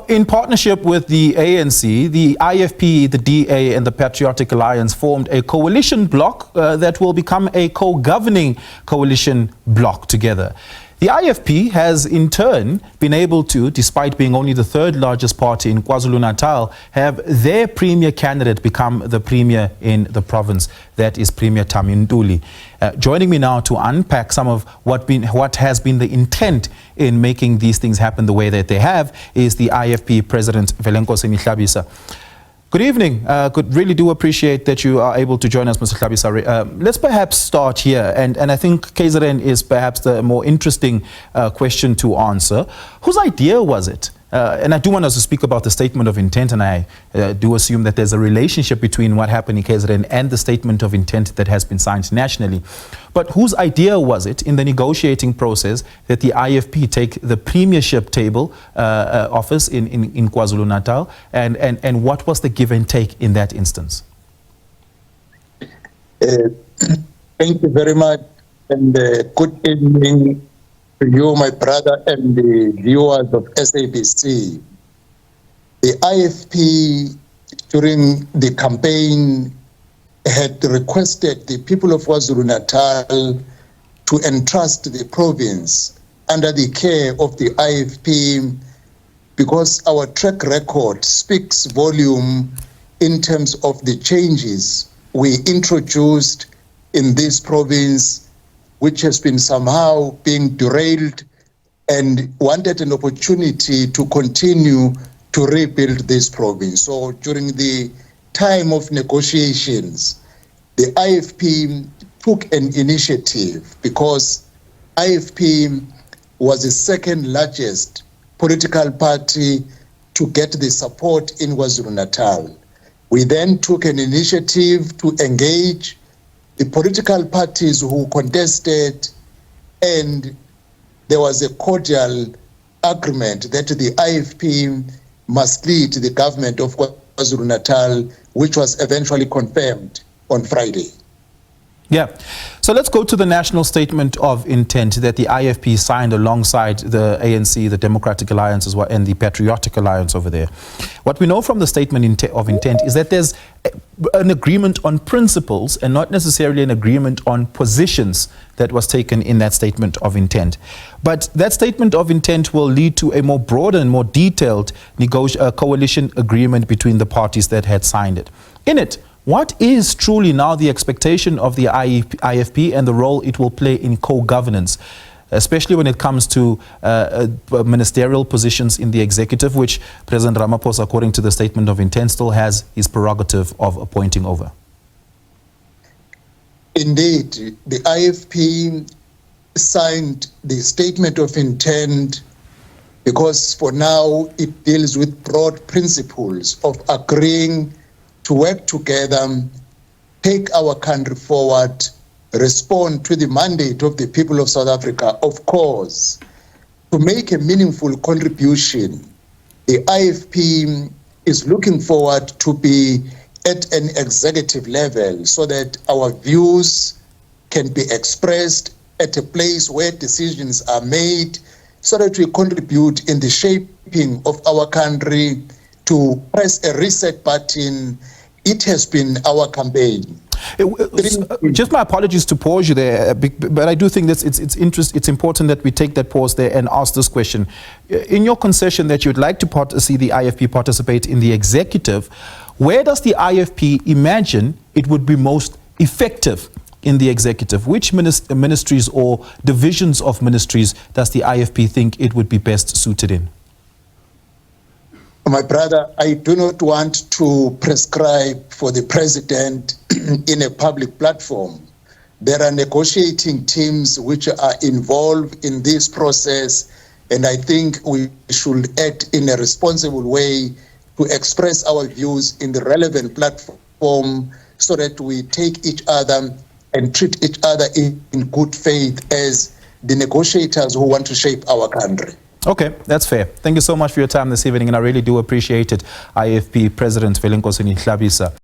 In partnership with the ANC, the IFP, the DA and the Patriotic Alliance formed a coalition bloc that will become a co-governing coalition bloc together. The IFP has in turn been able to, despite being only the third largest party in KwaZulu-Natal, have their premier candidate become the premier in the province. That is Premier Ntuli. Joining me now to unpack some of what has been the intent in making these things happen the way that they have is the IFP President Velenkosini Hlabisa. Good evening. Really do appreciate that you are able to join us, Mr. Hlabisa. Let's perhaps start here, and I think KZN is perhaps the more interesting question to answer. Whose idea was it? And I do want us to speak about the statement of intent, and I do assume that there's a relationship between what happened in KZN and the statement of intent that has been signed nationally. But whose idea was it in the negotiating process that the IFP take the premiership table office in KwaZulu-Natal, and what was the give and take in that instance? Thank you very much, and good evening to you, my brother, and the viewers of SABC. The IFP, during the campaign, had requested the people of KwaZulu-Natal to entrust the province under the care of the IFP because our track record speaks volume in terms of the changes we introduced in this province, which has been somehow being derailed, and wanted an opportunity to continue to rebuild this province. So during the time of negotiations, the IFP took an initiative because IFP was the second largest political party to get the support in KwaZulu-Natal. We then took an initiative to engage the political parties who contested, and there was a cordial agreement that the IFP must lead the government of KwaZulu-Natal, which was eventually confirmed on Friday. Yeah. So let's go to the national statement of intent that the IFP signed alongside the ANC, the Democratic Alliance as well, and the Patriotic Alliance over there. What we know from the statement of intent is that there's an agreement on principles and not necessarily an agreement on positions that was taken in that statement of intent. But that statement of intent will lead to a more broad and more detailed coalition agreement between the parties that had signed it. In it, what is truly now the expectation of the IFP and the role it will play in co-governance, especially when it comes to ministerial positions in the executive, which President Ramaphosa, according to the statement of intent, still has his prerogative of appointing over? Indeed, the IFP signed the statement of intent because for now it deals with broad principles of agreeing to work together, take our country forward, respond to the mandate of the people of South Africa, of course, to make a meaningful contribution. The IFP is looking forward to be at an executive level so that our views can be expressed at a place where decisions are made so that we contribute in the shaping of our country to press a reset button. It has been our campaign. Just my apologies to pause you there, but I do think that it's important that we take that pause there and ask this question. In your concession that you'd like to see the IFP participate in the executive, where does the IFP imagine it would be most effective in the executive? Which ministries or divisions of ministries does the IFP think it would be best suited in? My brother, I do not want to prescribe for the president in a public platform. There are negotiating teams which are involved in this process, and I think we should act in a responsible way to express our views in the relevant platform so that we take each other and treat each other in good faith as the negotiators who want to shape our country. Okay, that's fair. Thank you so much for your time this evening, and I really do appreciate it, IFP President Velenkosini Hlabisa.